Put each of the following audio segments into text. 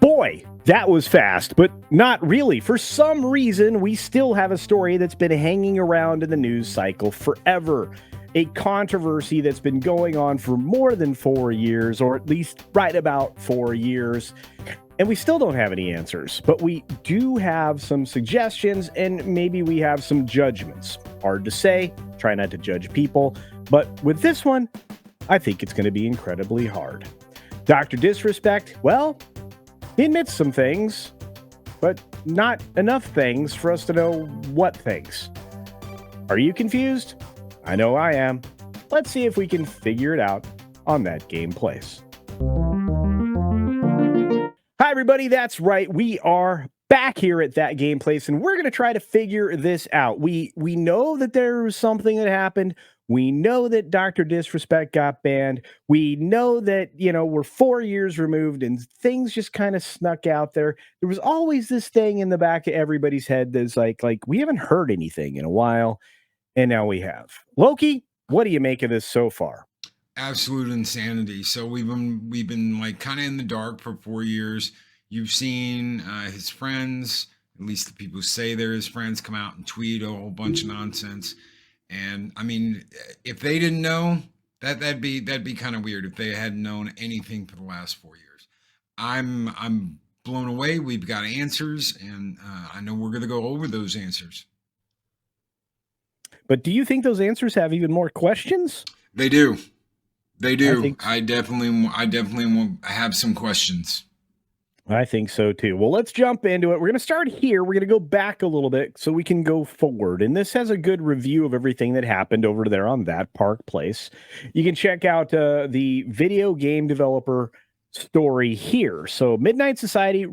Boy, that was fast, but not really. For some reason, we still have a story that's been hanging around in the news cycle forever. A controversy that's been going on for more than 4 years, or at least right about 4 years. And we still don't have any answers, but we do have some suggestions and maybe we have some judgments. Hard to say, try not to judge people, but with this one, I think it's going to be incredibly hard. Dr. Disrespect, well, he admits some things, but not enough things for us to know what things. Are you confused? I know I am. Let's see if we can figure it out on That Game Place. Hi, everybody. That's right. We are back here at That Game Place, and we're going to try to figure this out. We know that there was something that happened. We know that Dr. Disrespect got banned. We know that, we're 4 years removed and things just kind of snuck out there. There was always this thing in the back of everybody's head that's like we haven't heard anything in a while, and now we have. Loki, what do you make of this so far? Absolute insanity. So we've been like kind of in the dark for 4 years. You've seen his friends, at least the people who say they're his friends, come out and tweet a whole bunch of nonsense. And I mean, if they didn't know, that'd be kind of weird if they hadn't known anything for the last 4 years. I'm blown away. We've got answers, and I know we're going to go over those answers. But do you think those answers have even more questions? They do. They do. I definitely have some questions. I think so too. Well, let's jump into it. We're going to start here. We're going to go back a little bit so we can go forward. And this has a good review of everything that happened over there on That Park Place. You can check out the video game developer story here. So Midnight Society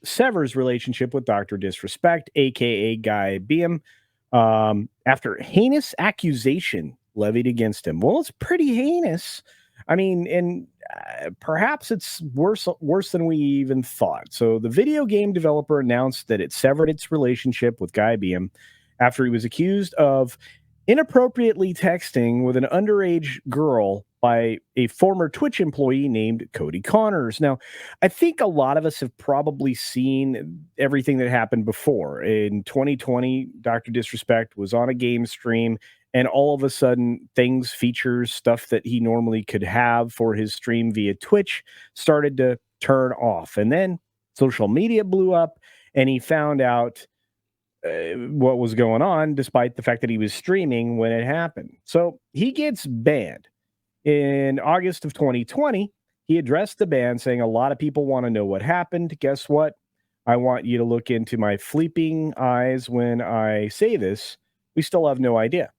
severs relationship with Dr. Disrespect, a.k.a. Guy Beam, after heinous accusation levied against him. Well, it's pretty heinous. I mean, and perhaps it's worse than we even thought. So the video game developer announced that it severed its relationship with Guy Beam after he was accused of inappropriately texting with an underage girl by a former Twitch employee named Cody Connors. Now, I think a lot of us have probably seen everything that happened before. In 2020, Dr. Disrespect was on a game stream, and all of a sudden, features, stuff that he normally could have for his stream via Twitch started to turn off. And then social media blew up, and he found out what was going on, despite the fact that he was streaming when it happened. So he gets banned. In August of 2020, he addressed the ban, saying, "A lot of people want to know what happened. Guess what? I want you to look into my fleeping eyes when I say this. We still have no idea.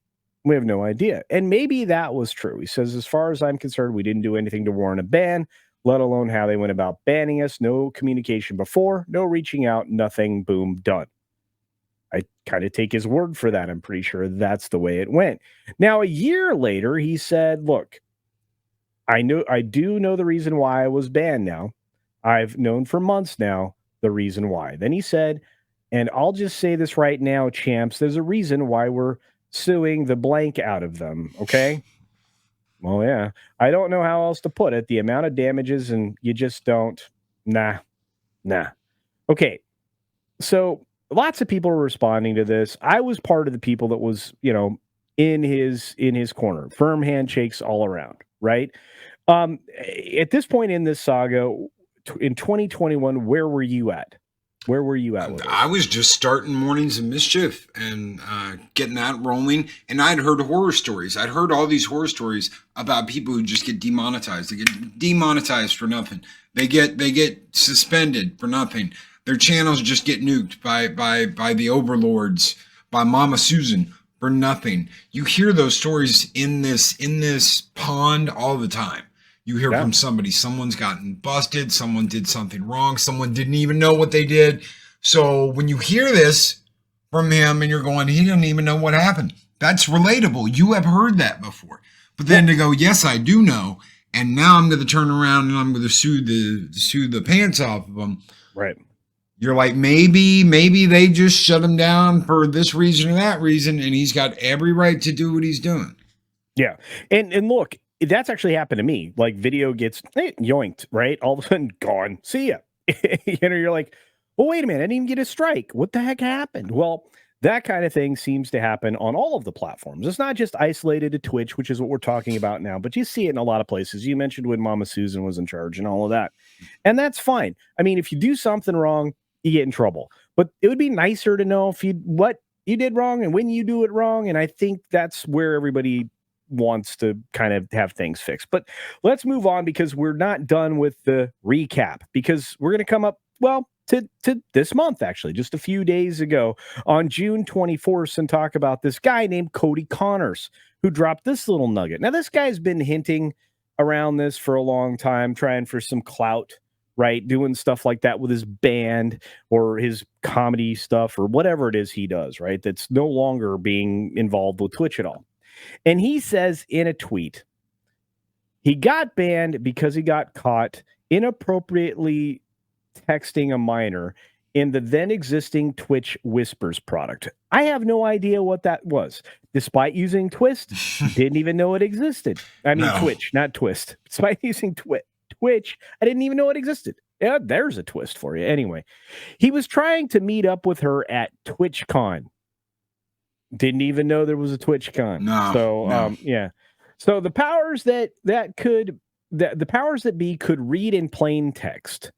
We have no idea." And maybe that was true. He says, "As far as I'm concerned, we didn't do anything to warrant a ban, let alone how they went about banning us. No communication before, no reaching out, nothing, boom, done." I kind of take his word for that. I'm pretty sure that's the way it went. Now, a year later, he said, "Look, I do know the reason why I was banned now. I've known for months now the reason why." Then he said, "And I'll just say this right now, champs, there's a reason why we're suing the blank out of them, okay?" Well, yeah. I don't know how else to put it. The amount of damages, and you just don't. Nah. Okay. So lots of people are responding to this. I was part of the people that was, in his corner. Firm handshakes all around, right? At this point in this saga, in 2021, where were you at? Where were you at with it? I was just starting Mornings of Mischief and getting that rolling. And I'd heard horror stories. I'd heard all these horror stories about people who just get demonetized. They get demonetized for nothing. They get suspended for nothing. Their channels just get nuked by the overlords, by Mama Susan for nothing. You hear those stories in this pond all the time. You hear from somebody, someone's gotten busted, someone did something wrong, someone didn't even know what they did. So when you hear this from him and you're going, he doesn't even know what happened. That's relatable. You have heard that before. But then to go, yes, I do know. And now I'm going to turn around and I'm going to sue the pants off of them. Right. You're like, maybe they just shut him down for this reason or that reason. And he's got every right to do what he's doing. Yeah. And look, that's actually happened to me. Like, video gets yoinked, right? All of a sudden gone. See ya. You're like, well, wait a minute, I didn't even get a strike. What the heck happened? Well, that kind of thing seems to happen on all of the platforms. It's not just isolated to Twitch, which is what we're talking about now, but you see it in a lot of places. You mentioned when Mama Susan was in charge and all of that. And that's fine. I mean, if you do something wrong, you get in trouble. But it would be nicer to know if you what you did wrong and when you do it wrong. And I think that's where everybody wants to kind of have things fixed. But let's move on because we're not done with the recap because we're going to come up, well, to this month, actually, just a few days ago on June 24th and talk about this guy named Cody Connors who dropped this little nugget. Now, this guy's been hinting around this for a long time, trying for some clout, right? Doing stuff like that with his band or his comedy stuff or whatever it is he does, right? That's no longer being involved with Twitch at all. And he says in a tweet, he got banned because he got caught inappropriately texting a minor in the then existing Twitch Whispers product. I have no idea what that was. Despite using Twist, didn't even know it existed. I mean, no. Twitch, not Twist. Despite using Twitch, I didn't even know it existed. Yeah, there's a twist for you. Anyway, he was trying to meet up with her at TwitchCon. Didn't even know there was a TwitchCon. No. Yeah. So the powers that powers that be could read in plain text.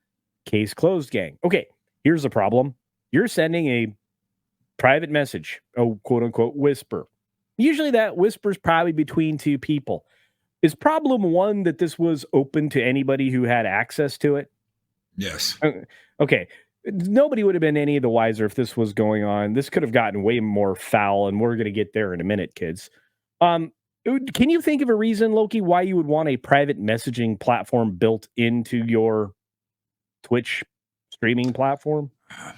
Case closed, gang. Okay, here's the problem. You're sending a private message, a quote unquote whisper. Usually that whisper's probably between two people. Is problem one that this was open to anybody who had access to it? Yes. Okay. Nobody would have been any the wiser if this was going on. This could have gotten way more foul, and we're going to get there in a minute, kids. Can you think of a reason, Loki, why you would want a private messaging platform built into your Twitch streaming platform?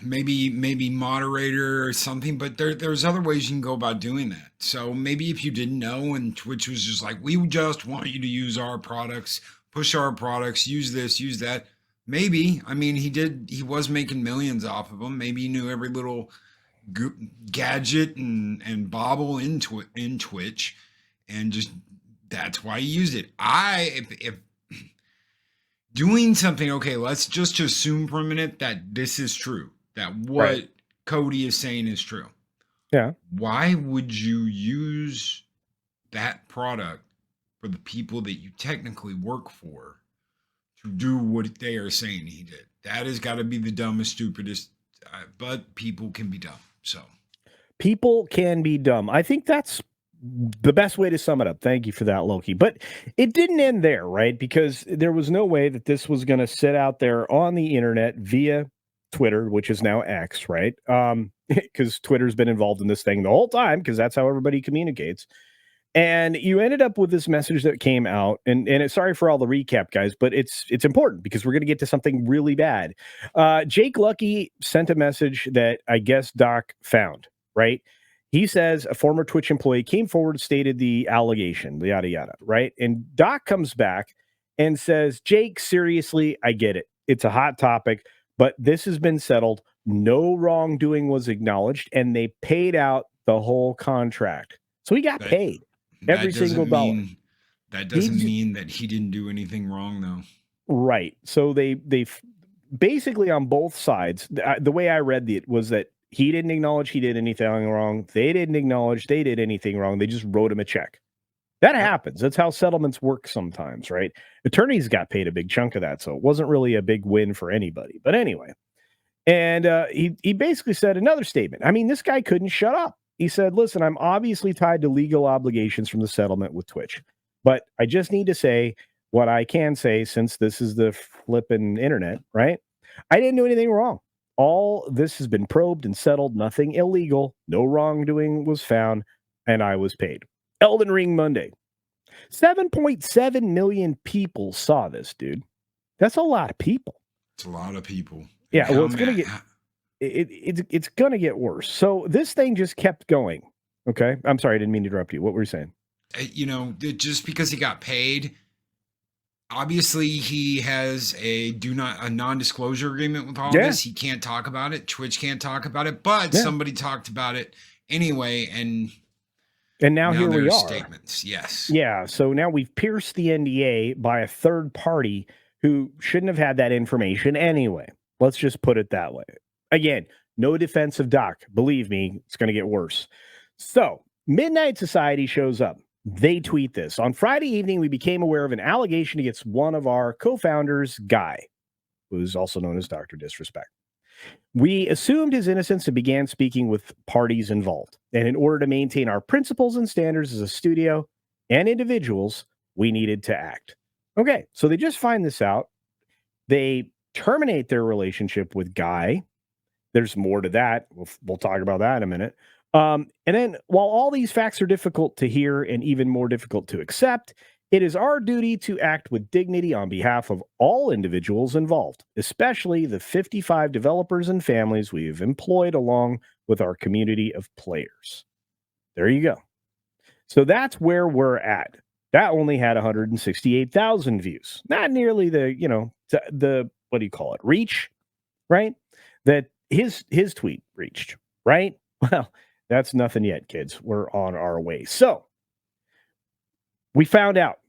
Maybe moderator or something, but there's other ways you can go about doing that. So maybe if you didn't know and Twitch was just like, we just want you to use our products, push our products, use this, use that. Maybe. I mean, he was making millions off of them. Maybe he knew every little gadget and bobble in Twitch, and just that's why he used it. If doing something, okay, let's just assume for a minute that this is true, that what Cody is saying is true. Yeah. Why would you use that product for the people that you technically work for to do what they are saying he did? That has got to be the dumbest, stupidest, but people can be dumb. So people can be dumb. I think that's the best way to sum it up. Thank you for that, Loki. But it didn't end there, right? Because there was no way that this was going to sit out there on the internet via Twitter, which is now X, right? Because Twitter's been involved in this thing the whole time, because that's how everybody communicates. And you ended up with this message that came out, and sorry for all the recap, guys, but it's important because we're going to get to something really bad. Jake Lucky sent a message that I guess Doc found, right? He says a former Twitch employee came forward, stated the allegation, yada, yada, right? And Doc comes back and says, Jake, seriously, I get it. It's a hot topic, but this has been settled. No wrongdoing was acknowledged, and they paid out the whole contract. So he got paid every single dollar. That doesn't mean that he didn't do anything wrong, though. Right. So they basically on both sides, the way I read it was that he didn't acknowledge he did anything wrong. They didn't acknowledge they did anything wrong. They just wrote him a check. That happens. That's how settlements work sometimes, right? Attorneys got paid a big chunk of that, so it wasn't really a big win for anybody. But anyway, and he basically said another statement. I mean, this guy couldn't shut up. He said, listen, I'm obviously tied to legal obligations from the settlement with Twitch, but I just need to say what I can say since this is the flippin' internet, right? I didn't do anything wrong. All this has been probed and settled. Nothing illegal. No wrongdoing was found, and I was paid. Elden Ring Monday. 7.7 million people saw this, dude. That's a lot of people. It's a lot of people. Yeah, well, it's going to get... It's going to get worse. So this thing just kept going. Okay. I'm sorry. I didn't mean to interrupt you. What were you saying? Just because he got paid, obviously he has a non-disclosure agreement with all this. He can't talk about it. Twitch can't talk about it, but somebody talked about it anyway. And now here we are. Statements. Yes. Yeah. So now we've pierced the NDA by a third party who shouldn't have had that information anyway. Let's just put it that way. Again, no defense of Doc. Believe me, it's going to get worse. So, Midnight Society shows up. They tweet this. On Friday evening, we became aware of an allegation against one of our co-founders, Guy, who's also known as Dr. Disrespect. We assumed his innocence and began speaking with parties involved. And in order to maintain our principles and standards as a studio and individuals, we needed to act. Okay, so they just find this out. They terminate their relationship with Guy. There's more to that. We'll talk about that in a minute. And then, while all these facts are difficult to hear and even more difficult to accept, it is our duty to act with dignity on behalf of all individuals involved, especially the 55 developers and families we have employed along with our community of players. There you go. So that's where we're at. That only had 168,000 views. Not nearly the what do you call it? Reach, right? That his tweet reached, right? Well, that's nothing yet, kids. We're on our way. So we found out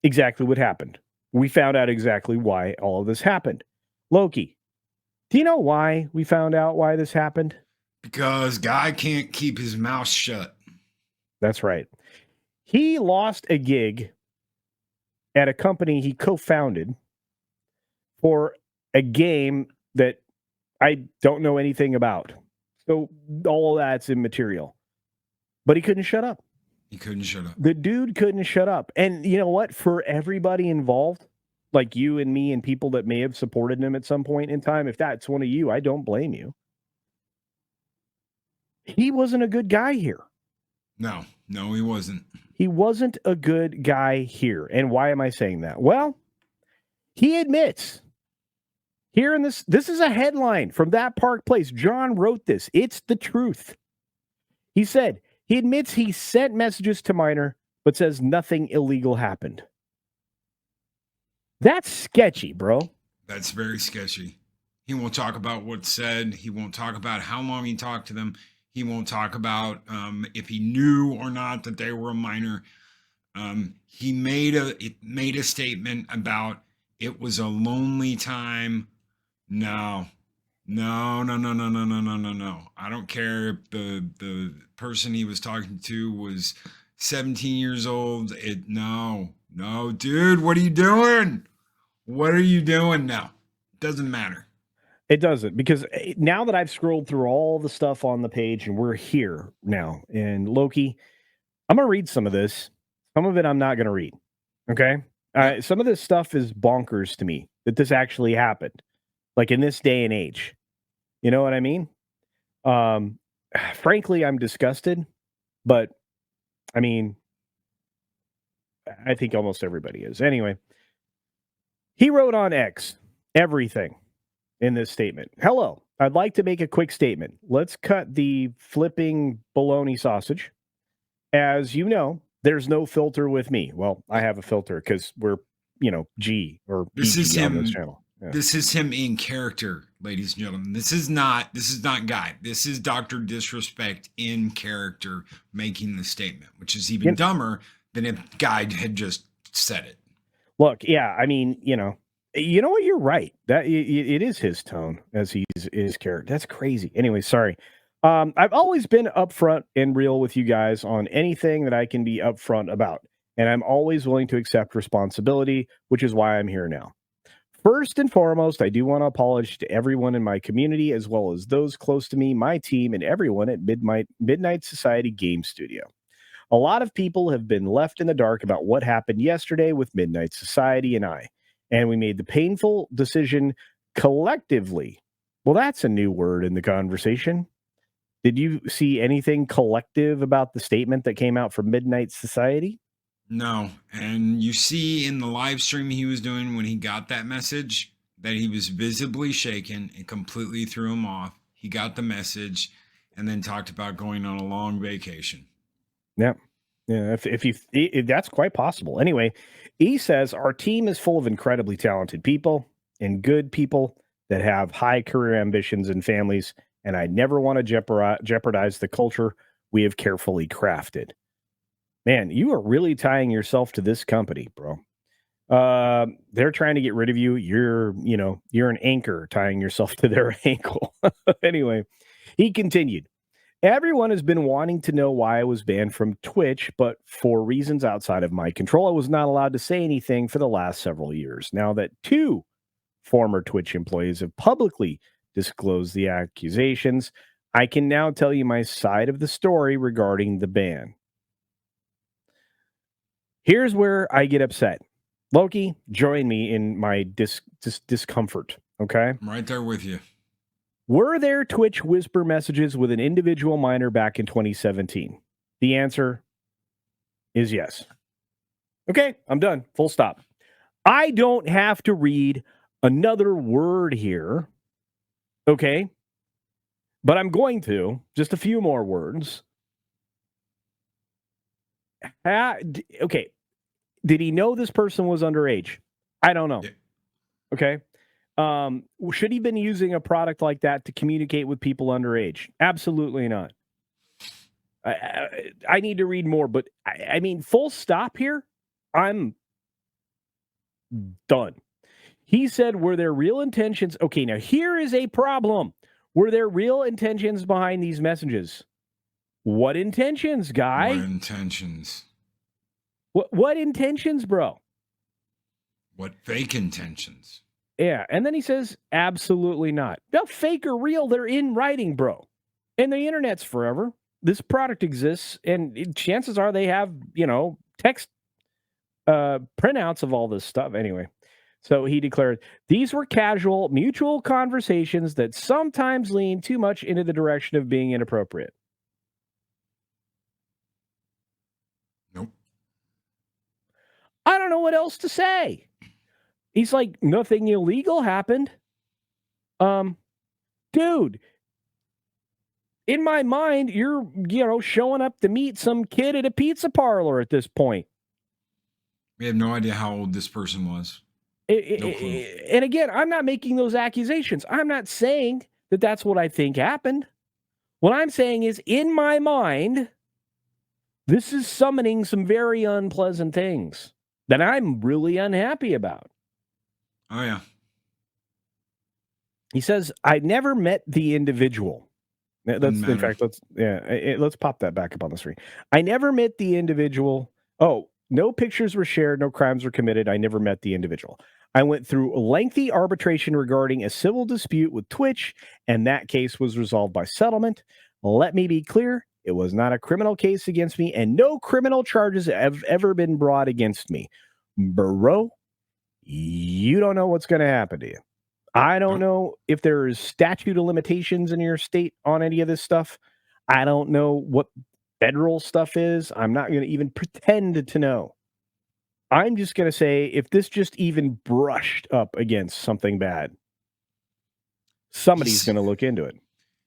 exactly what happened. We found out exactly why all of this happened. Loki, do you know why we found out why this happened? Because Guy can't keep his mouth shut. That's right. He lost a gig at a company he co-founded for a game that I don't know anything about. So all of that's immaterial. But he couldn't shut up. He couldn't shut up. The dude couldn't shut up. And you know what? For everybody involved, like you and me and people that may have supported him at some point in time, if that's one of you, I don't blame you. He wasn't a good guy here. No, he wasn't. He wasn't a good guy here. And why am I saying that? Well, he admits here in this is a headline from That Park Place. John wrote this. It's the truth. He said he admits he sent messages to Minor, but says nothing illegal happened. That's sketchy, bro. That's very sketchy. He won't talk about what's said. He won't talk about how long he talked to them. He won't talk about if he knew or not that they were a minor. He made a statement about it was a lonely time. No. I don't care if the person he was talking to was 17 years old. No, dude, what are you doing? What are you doing now? Doesn't matter. It doesn't, because now that I've scrolled through all the stuff on the page and we're here now, and Loki, I'm going to read some of this. Some of it I'm not going to read. Okay? Some of this stuff is bonkers to me that this actually happened, like in this day and age. You know what I mean? Frankly, I'm disgusted, but I mean, I think almost everybody is. Anyway, he wrote on X everything in this statement. Hello, I'd like to make a quick statement. Let's cut the flipping bologna sausage. As you know, there's no filter with me. Well, I have a filter because we're, G or PG on this channel. Yeah. This is him in character, ladies and gentlemen. This is not Guy. This is Dr. Disrespect in character making the statement, which is even dumber than if Guy had just said it. Look, yeah, I mean, you know what? You're right. That it is his tone as he's his character. That's crazy. Anyway, sorry. I've always been upfront and real with you guys on anything that I can be upfront about, and I'm always willing to accept responsibility, which is why I'm here now. First and foremost, I do want to apologize to everyone in my community, as well as those close to me, my team, and everyone at Midnight Society Game Studio. A lot of people have been left in the dark about what happened yesterday with Midnight Society and I, and we made the painful decision collectively. Well, that's a new word in the conversation. Did you see anything collective about the statement that came out from Midnight Society? No. And you see in the live stream he was doing when he got that message that he was visibly shaken and completely threw him off. He got the message and then talked about going on a long vacation. Yeah. Yeah. If that's quite possible. Anyway, E says our team is full of incredibly talented people and good people that have high career ambitions and families. And I never want to jeopardize the culture we have carefully crafted. Man, you are really tying yourself to this company, bro. They're trying to get rid of you. You're an anchor tying yourself to their ankle. Anyway, he continued. Everyone has been wanting to know why I was banned from Twitch, but for reasons outside of my control, I was not allowed to say anything for the last several years. Now that two former Twitch employees have publicly disclosed the accusations, I can now tell you my side of the story regarding the ban. Here's where I get upset. Loki, join me in my discomfort, okay? I'm right there with you. Were there Twitch whisper messages with an individual minor back in 2017? The answer is yes. Okay, I'm done. Full stop. I don't have to read another word here, okay? But I'm going to. Just a few more words. Okay. Did he know this person was underage? I don't know. Yeah. Okay. Should he have been using a product like that to communicate with people underage? Absolutely not. I need to read more, but I mean, full stop here. I'm done. He said, were there real intentions? Okay, now here is a problem. Were there real intentions behind these messages? What intentions, guy? What intentions? What intentions, bro? What fake intentions? Yeah, and then he says, absolutely not. Now, fake or real, they're in writing, bro. And the internet's forever. This product exists, and chances are they have, text printouts of all this stuff. Anyway, so he declared, these were casual, mutual conversations that sometimes lean too much into the direction of being inappropriate. Nope. I don't know what else to say. He's like, nothing illegal happened. Dude, in my mind, you're, showing up to meet some kid at a pizza parlor at this point. We have no idea how old this person was. No clue. And again, I'm not making those accusations. I'm not saying that that's what I think happened. What I'm saying is, in my mind, this is summoning some very unpleasant things that I'm really unhappy about. Oh, yeah. He says, I never met the individual. Let's pop that back up on the screen. I never met the individual. Oh, no pictures were shared, no crimes were committed. I never met the individual. I went through a lengthy arbitration regarding a civil dispute with Twitch, and that case was resolved by settlement. Let me be clear, it was not a criminal case against me, and no criminal charges have ever been brought against me. Bro, you don't know what's going to happen to you. I don't know if there's statute of limitations in your state on any of this stuff. I don't know what federal stuff is. I'm not going to even pretend to know. I'm just going to say, if this just even brushed up against something bad, somebody's going to look into it.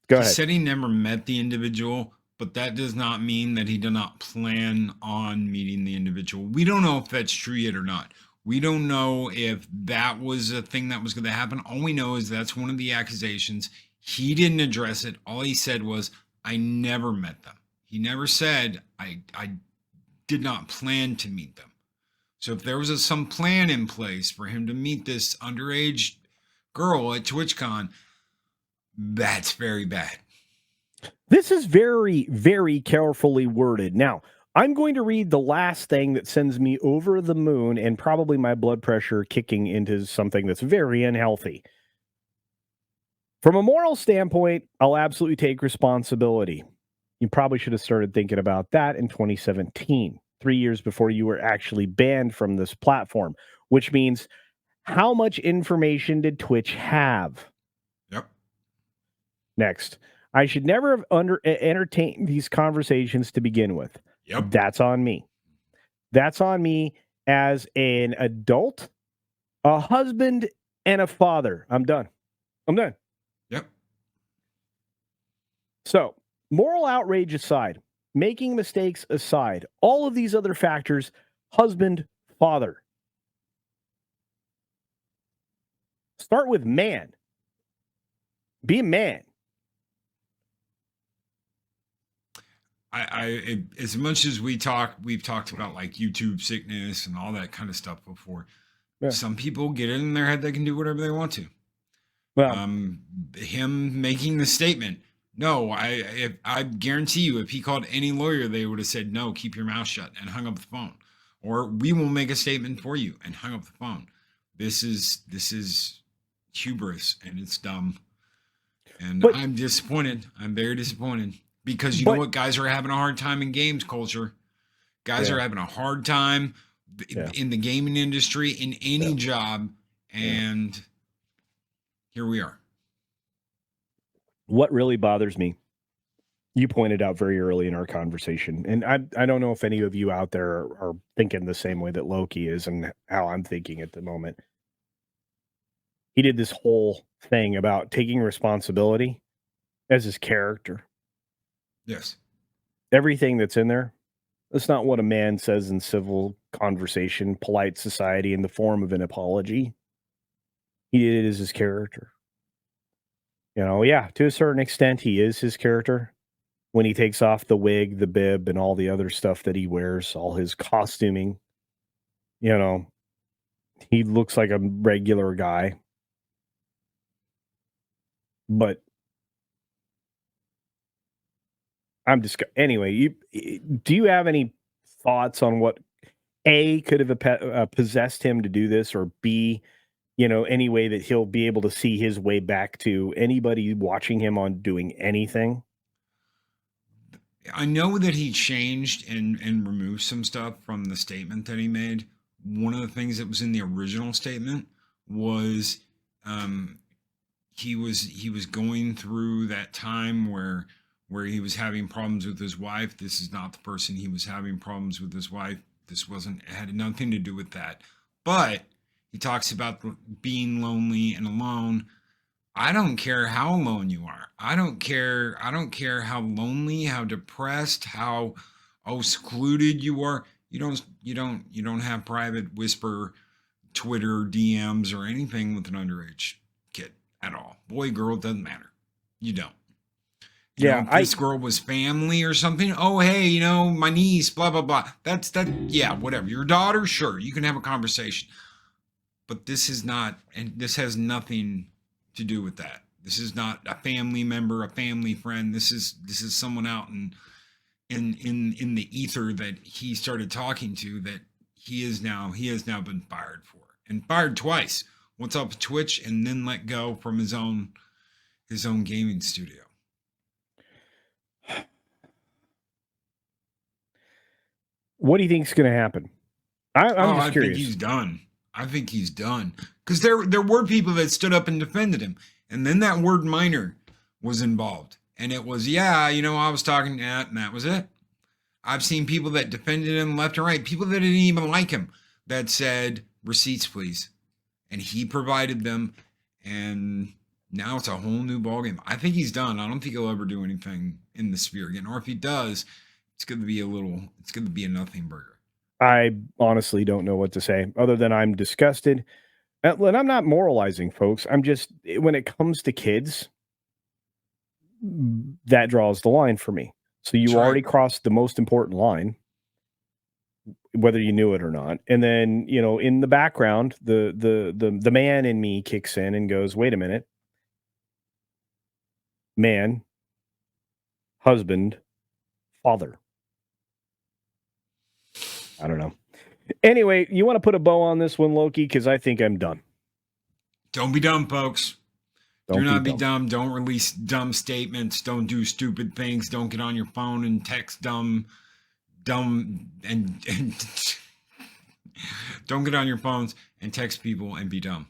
Go ahead. He said he never met the individual, but that does not mean that he did not plan on meeting the individual. We don't know if that's true yet or not. We don't know if that was a thing that was going to happen. All we know is that's one of the accusations. He didn't address it. All he said was, I never met them. He never said, I did not plan to meet them. So if there was some plan in place for him to meet this underage girl at TwitchCon, that's very bad. This is very, very carefully worded. Now, I'm going to read the last thing that sends me over the moon and probably my blood pressure kicking into something that's very unhealthy. From a moral standpoint, I'll absolutely take responsibility. You probably should have started thinking about that in 2017, 3 years before you were actually banned from this platform, which means how much information did Twitch have? Yep. Next, I should never have entertained these conversations to begin with. Yep. That's on me. That's on me as an adult, a husband, and a father. I'm done. Yep. So, moral outrage aside, making mistakes aside, all of these other factors, husband, father. Start with man. Be a man. As much as we've talked about like YouTube sickness and all that kind of stuff before. Yeah. Some people get it in their head they can do whatever they want to. Well, Him making the statement, no, I guarantee you, if he called any lawyer, they would have said, no, keep your mouth shut and hung up the phone. Or we will make a statement for you and hung up the phone. This is hubris and it's dumb. And I'm disappointed. I'm very disappointed because you know what? Guys are having a hard time in games culture. Guys are having a hard time in the gaming industry, in any job. And here we are. What really bothers me, you pointed out very early in our conversation, and I don't know if any of you out there are thinking the same way that Loki is and how I'm thinking at the moment. He did this whole thing about taking responsibility as his character. Yes. Everything that's in there, that's not what a man says in civil conversation, polite society, in the form of an apology. He did it as his character. You know, yeah, to a certain extent, he is his character. When he takes off the wig, the bib, and all the other stuff that he wears, all his costuming, you know, he looks like a regular guy. But I'm just anyway. Do you have any thoughts on what A could have possessed him to do this, or B, any way that he'll be able to see his way back to anybody watching him on doing anything? I know that he changed and removed some stuff from the statement that he made. One of the things that was in the original statement was he was going through that time where he was having problems with his wife. This is not the person he was having problems with his wife. This wasn't, it had nothing to do with that. But he talks about being lonely and alone. I don't care how alone you are. I don't care how lonely, how depressed, how secluded you are. You don't have private whisper Twitter DMs or anything with an underage kid at all. Boy, girl, doesn't matter. You don't. If this girl was family or something, oh hey, my niece, blah blah blah. Yeah, whatever. Your daughter, sure, you can have a conversation. But this is not, and this has nothing to do with that. This is not a family member, a family friend. This is someone out in the ether that he started talking to, that he has now been fired for, and fired twice. What's up with Twitch, and then let go from his own gaming studio. What do you think is going to happen? I'm just curious. I think he's done. Because there were people that stood up and defended him. And then that word minor was involved. And it was, I was talking to that, and that was it. I've seen people that defended him left and right. People that didn't even like him that said, receipts, please. And he provided them. And now it's a whole new ballgame. I think he's done. I don't think he'll ever do anything in the sphere again. Or if he does, it's going to be a nothing burger. I honestly don't know what to say other than I'm disgusted. And I'm not moralizing, folks. I'm just, when it comes to kids, that draws the line for me. So you already crossed the most important line, whether you knew it or not. And then, in the background, the man in me kicks in and goes, wait a minute. Man, husband, father. I don't know. Anyway, you want to put a bow on this one, Loki? Because I think I'm done. Don't be dumb, folks. Do not be dumb. Don't release dumb statements. Don't do stupid things. Don't get on your phone and text dumb, and don't get on your phones and text people and be dumb.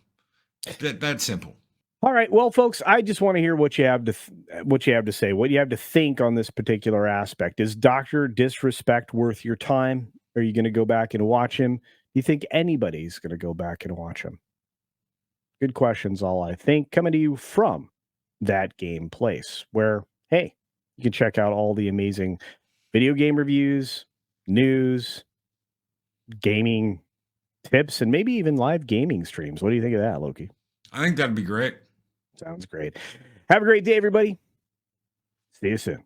That's simple. All right. Well, folks, I just want to hear what you have to say, what you have to think on this particular aspect. Is Dr. Disrespect worth your time? Are you going to go back and watch him? Do you think anybody's going to go back and watch him? Good questions, all I think, coming to you from That Game Place, where, hey, you can check out all the amazing video game reviews, news, gaming tips, and maybe even live gaming streams. What do you think of that, Loki? I think that'd be great. Sounds great. Have a great day, everybody. See you soon.